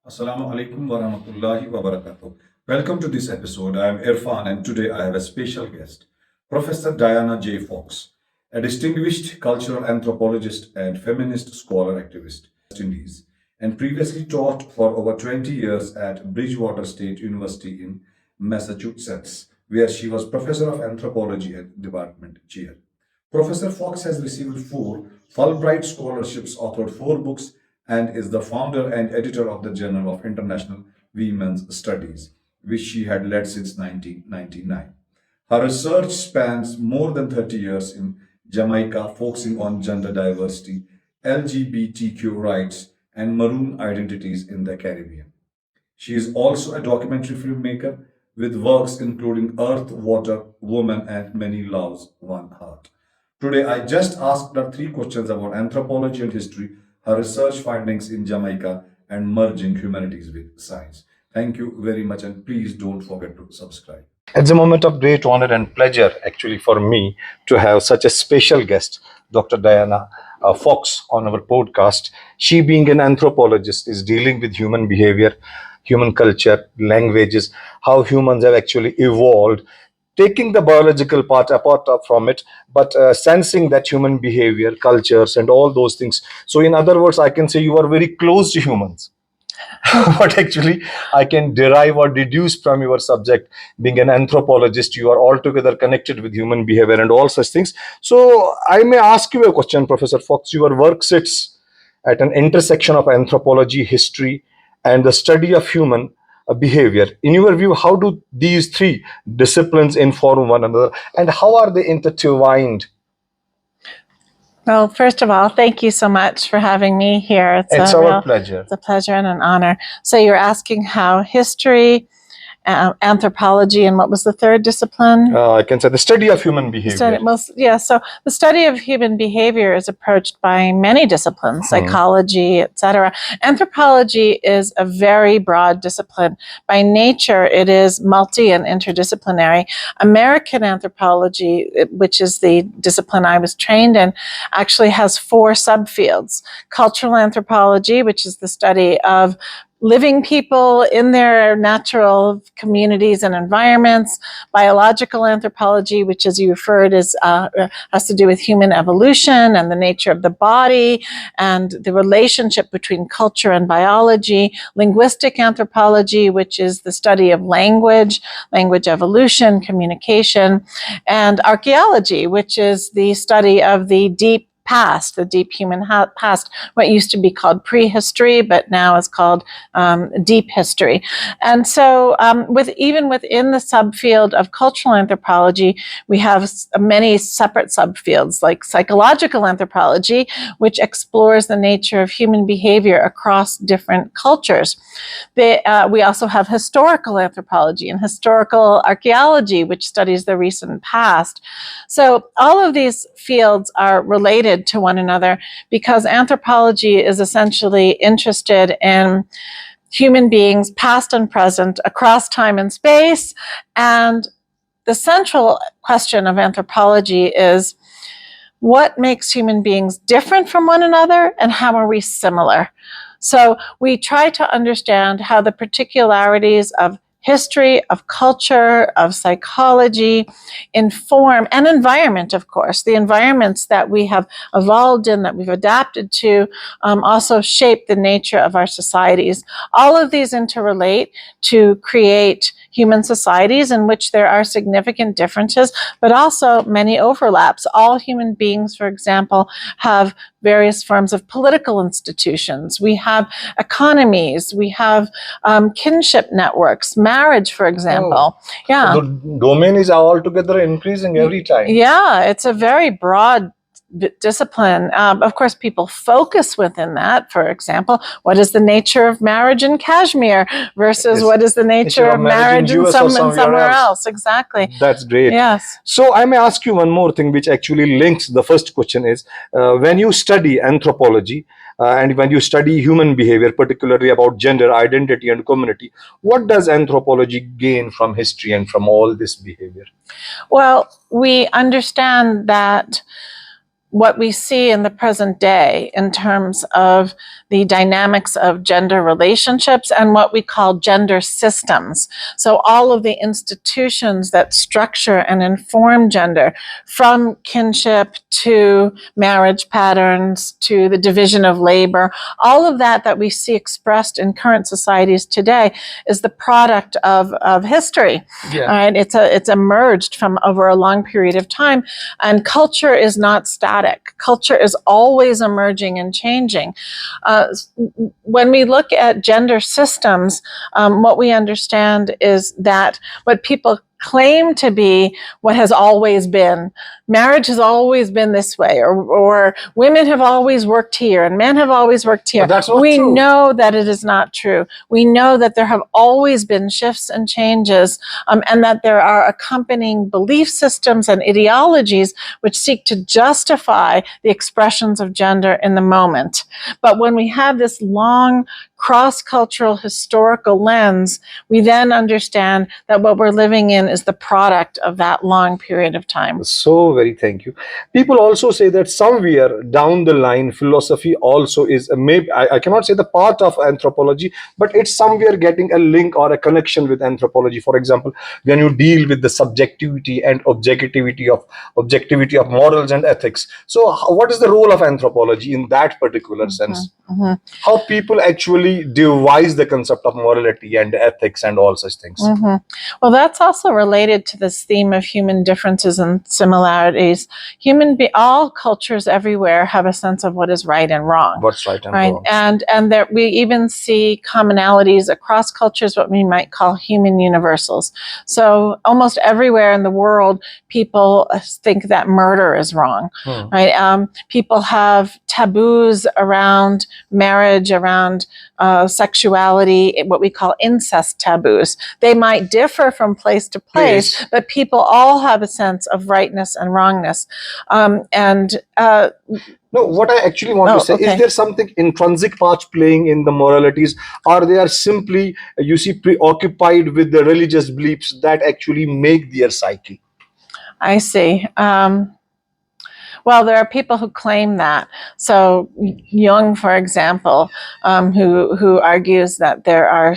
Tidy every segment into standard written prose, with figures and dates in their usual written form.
Assalamu alaikum wa rahmatullahi wa barakatuh. Welcome to this episode. I am Irfan and today I have a special guest, Professor Diana J. Fox, a distinguished cultural anthropologist and feminist scholar activist in the West Indies, and previously taught for over 20 years at Bridgewater State University in Massachusetts, where she was Professor of Anthropology and Department Chair. Professor Fox has received four Fulbright scholarships, authored four books, and is the founder and editor of the Journal of International Women's Studies, which she had led since 1999. Her research spans more than 30 years in Jamaica, focusing on gender diversity, LGBTQ rights, and maroon identities in the Caribbean. She is also a documentary filmmaker with works including Earth, Water, Woman, and Many Loves, One Heart. Today, I just asked her three questions about anthropology and history, her research findings in Jamaica, and merging humanities with science. Thank you very much, and please don't forget to subscribe. It's a moment of great honor and pleasure, actually, for me to have such a special guest, Dr. Diana Fox, on our podcast. She, being an anthropologist, is dealing with human behavior, human culture, languages, how humans have actually evolved, taking the biological part apart from it, but sensing that human behavior, cultures, and all those things. So, in other words, I can say you are very close to humans. What actually I can derive or deduce from your subject, being an anthropologist, you are altogether connected with human behavior and all such things. So, I may ask you a question, Professor Fox. Your work sits at an intersection of anthropology, history, and the study of human behavior. In your view, how do these three disciplines inform one another, and how are they intertwined? Well, first of all, thank you so much for having me here. It's our pleasure. It's a pleasure and an honor. So you're asking how history, anthropology, and what was the third discipline? I can say the study of human behavior. So the study of human behavior is approached by many disciplines, psychology, etc. Anthropology is a very broad discipline. By nature, it is multi and interdisciplinary. American anthropology, which is the discipline I was trained in, actually has four subfields. Cultural anthropology, which is the study of living people in their natural communities and environments. Biological anthropology, which, as you referred, has to do with human evolution and the nature of the body and the relationship between culture and biology. Linguistic anthropology, which is the study of language evolution, communication. And archaeology, which is the study of the deep past, the deep human past, what used to be called prehistory, but now is called deep history. And so even within the subfield of cultural anthropology, we have many separate subfields, like psychological anthropology, which explores the nature of human behavior across different cultures. We also have historical anthropology and historical archaeology, which studies the recent past. So all of these fields are related to one another because anthropology is essentially interested in human beings, past and present, across time and space. And the central question of anthropology is, what makes human beings different from one another, and how are we similar? So we try to understand how the particularities of history, of culture, of psychology, inform, and environment, of course. The environments that we have evolved in, that we've adapted to, also shape the nature of our societies. All of these interrelate to create human societies in which there are significant differences, but also many overlaps. All human beings, for example, have various forms of political institutions. We have economies. We have kinship networks, marriage, for example. Yeah. The domain is altogether increasing every time. Yeah, it's a very broad discipline. Of course, people focus within that. For example, what is the nature of marriage in Kashmir versus what is the nature of marriage in somewhere else? Exactly. That's great. Yes. So I may ask you one more thing, which actually links. The first question is, when you study anthropology and when you study human behavior, particularly about gender, identity, and community, what does anthropology gain from history and from all this behavior? Well, we understand that what we see in the present day in terms of the dynamics of gender relationships and what we call gender systems. So all of the institutions that structure and inform gender, from kinship to marriage patterns to the division of labor, all of that we see expressed in current societies today is the product of history. Yeah. Right? It's emerged from over a long period of time, and culture is not static. Culture is always emerging and changing. When we look at gender systems, what we understand is that what people claim to be what has always been. Marriage has always been this way, or women have always worked here and men have always worked here. But that's not we true. know that it is not true. We know that there have always been shifts and changes, and that there are accompanying belief systems and ideologies which seek to justify the expressions of gender in the moment. But when we have this long cross-cultural historical lens, we then understand that what we're living in is the product of that long period of time. So very thank you. People also say that somewhere down the line, philosophy also is maybe I cannot say the part of anthropology, but it's somewhere getting a link or a connection with anthropology. For example, when you deal with the subjectivity and objectivity of morals and ethics. So, what is the role of anthropology in that particular sense? How people actually devise the concept of morality and ethics and all such things. Well, that's also related to this theme of human differences and similarities. All cultures everywhere have a sense of what is right and wrong. What's right and wrong. And there, we even see commonalities across cultures, what we might call human universals. So almost everywhere in the world, people think that murder is wrong. Right? People have taboos around marriage, around sexuality, what we call incest taboos. They might differ from place to place, but people all have a sense of rightness and wrongness. No, what I actually want to say, is there something intrinsic part playing in the moralities, or they are simply, you see, preoccupied with the religious beliefs that actually make their psyche? I see. Well, there are people who claim that. So Jung, for example, who argues that there are,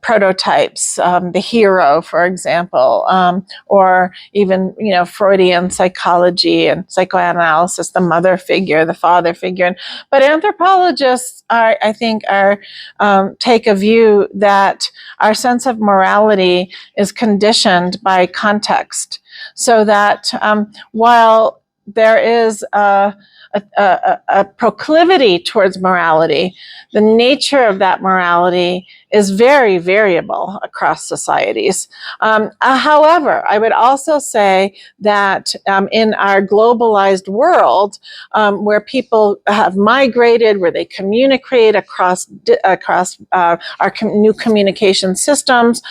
prototypes, the hero, for example, or even, Freudian psychology and psychoanalysis, the mother figure, the father figure. But anthropologists take a view that our sense of morality is conditioned by context, so that while there is a proclivity towards morality, the nature of that morality is very variable across societies. However, I would also say that in our globalized world, where people have migrated, where they communicate across our new communication systems,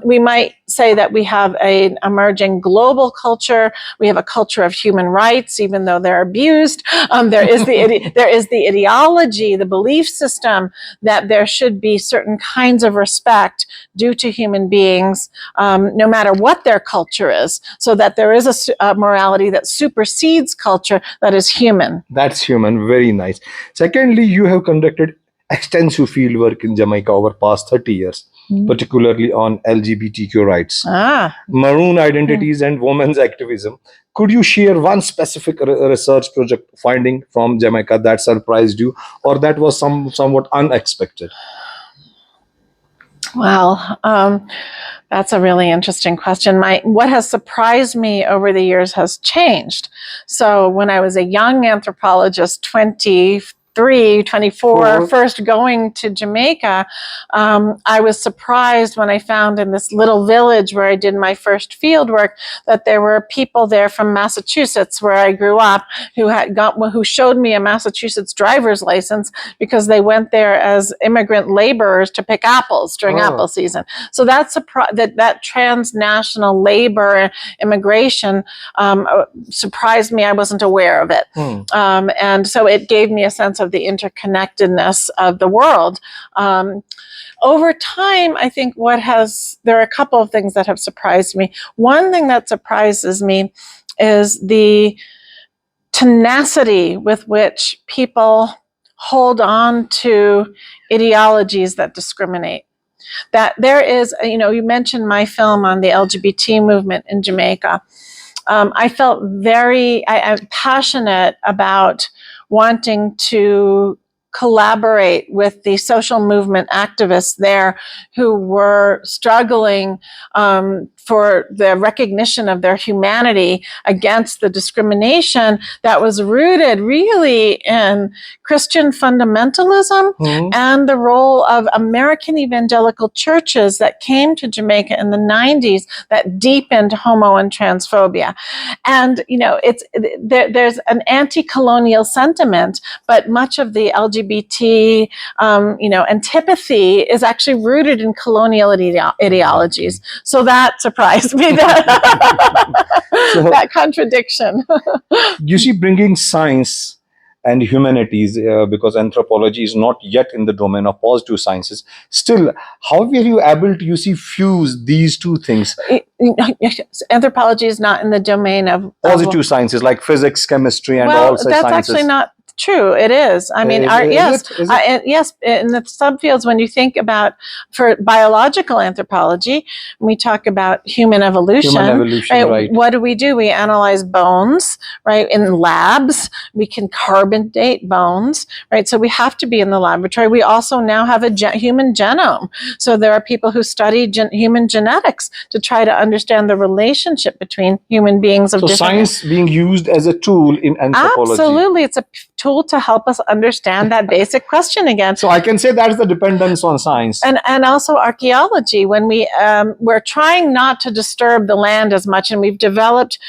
we might say that we have an emerging global culture. We have a culture of human rights, even though they're abused. There is the ideology, the belief system that there should be certain kinds of respect due to human beings, no matter what their culture is, so that there is a morality that supersedes culture that is human. That's human. Very nice. Secondly, you have conducted extensive field work in Jamaica over past 30 years, particularly on LGBTQ rights, maroon identities, and women's activism. Could you share one specific research project finding from Jamaica that surprised you, or that was somewhat unexpected? Well, that's a really interesting question. What has surprised me over the years has changed. So when I was a young anthropologist, 24, first going to Jamaica, I was surprised when I found in this little village where I did my first field work that there were people there from Massachusetts, where I grew up, who showed me a Massachusetts driver's license because they went there as immigrant laborers to pick apples during apple season. So that transnational labor immigration surprised me. I wasn't aware of it, and so it gave me a sense of the interconnectedness of the world. Over time, I think there are a couple of things that have surprised me. One thing that surprises me is the tenacity with which people hold on to ideologies that discriminate. That there is, you mentioned my film on the LGBT movement in Jamaica. I felt I'm passionate about wanting to collaborate with the social movement activists there who were struggling for the recognition of their humanity against the discrimination that was rooted really in Christian fundamentalism and the role of American evangelical churches that came to Jamaica in the 90s that deepened homo and transphobia. And, there's an anti-colonial sentiment, but much of the LGBT, antipathy is actually rooted in colonial ideologies. So that surprised me, that contradiction. You see, bringing science and humanities, because anthropology is not yet in the domain of positive sciences. Still, how were you able to, fuse these two things? Anthropology is not in the domain of Positive sciences like physics, chemistry, and all such that's sciences. actually not true. It is. I mean, yes, in the subfields, when you think about for biological anthropology, we talk about human evolution. Right? What do? We analyze bones, right? In labs, we can carbon date bones, right? So we have to be in the laboratory. We also now have a human genome. So there are people who study human genetics to try to understand the relationship between human beings of different. So science being used as a tool in anthropology. Absolutely, it's a tool to help us understand that basic question again. So I can say that's the dependence on science. And also archaeology, when we're trying not to disturb the land as much, and we've developed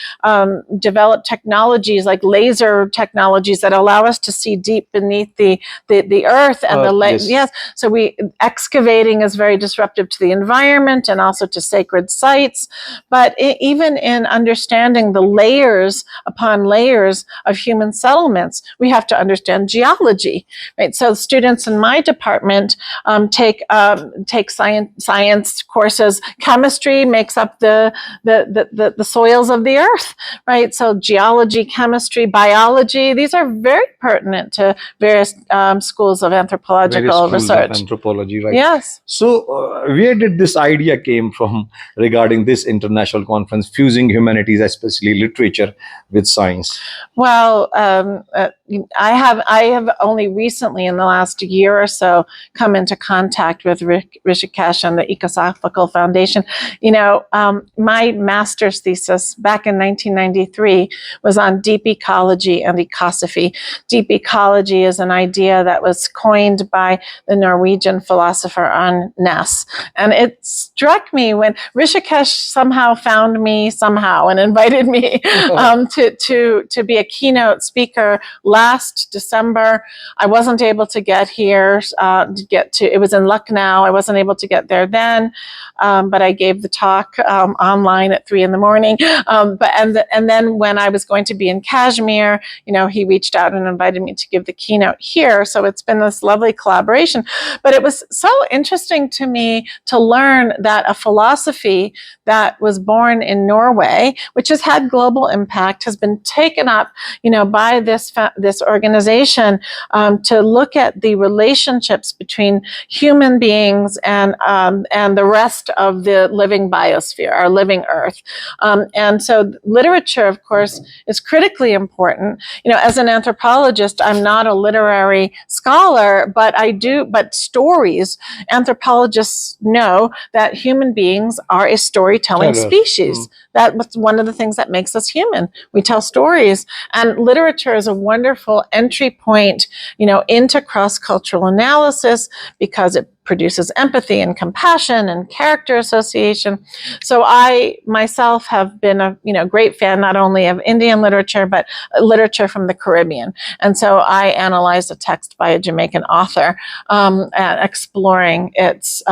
technologies like laser technologies that allow us to see deep beneath the earth and the land. Yes. So excavating is very disruptive to the environment and also to sacred sites. But even in understanding the layers upon layers of human settlements, we have to understand geology, right? So students in my department take science courses. Chemistry makes up the soils of the earth, right? So geology, chemistry, biology, these are very pertinent to various schools of anthropological research. Of anthropology, right? Yes. So where did this idea came from regarding this international conference, fusing humanities, especially literature, with science? Well, I have only recently, in the last year or so, come into contact with Rishikesh and the Ecosophical Foundation. My master's thesis back in 1993 was on deep ecology and ecosophy. Deep ecology is an idea that was coined by the Norwegian philosopher Arne Næss. And it struck me when Rishikesh somehow found me and invited me to be a keynote speaker last December. I wasn't able to get here, it was in Lucknow. I wasn't able to get there then, but I gave the talk online at 3 a.m. And then when I was going to be in Kashmir, he reached out and invited me to give the keynote here. So it's been this lovely collaboration. But it was so interesting to me to learn that a philosophy that was born in Norway, which has had global impact, has been taken up, by this organization to look at the relationships between human beings and the rest of the living biosphere, our living Earth. And so literature, of course, is critically important. As an anthropologist, I'm not a literary scholar, but stories. Anthropologists know that human beings are a storytelling species. That's one of the things that makes us human. We tell stories, and literature is a wonderful entry point, into cross-cultural analysis because it produces empathy and compassion and character association. So I myself have been a great fan not only of Indian literature but literature from the Caribbean. And so I analyzed a text by a Jamaican author exploring its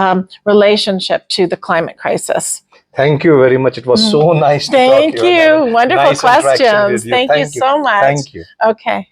relationship to the climate crisis. Thank you very much. It was so nice to talk to you. Thank you. Wonderful questions. Thank you so much. Thank you. Okay.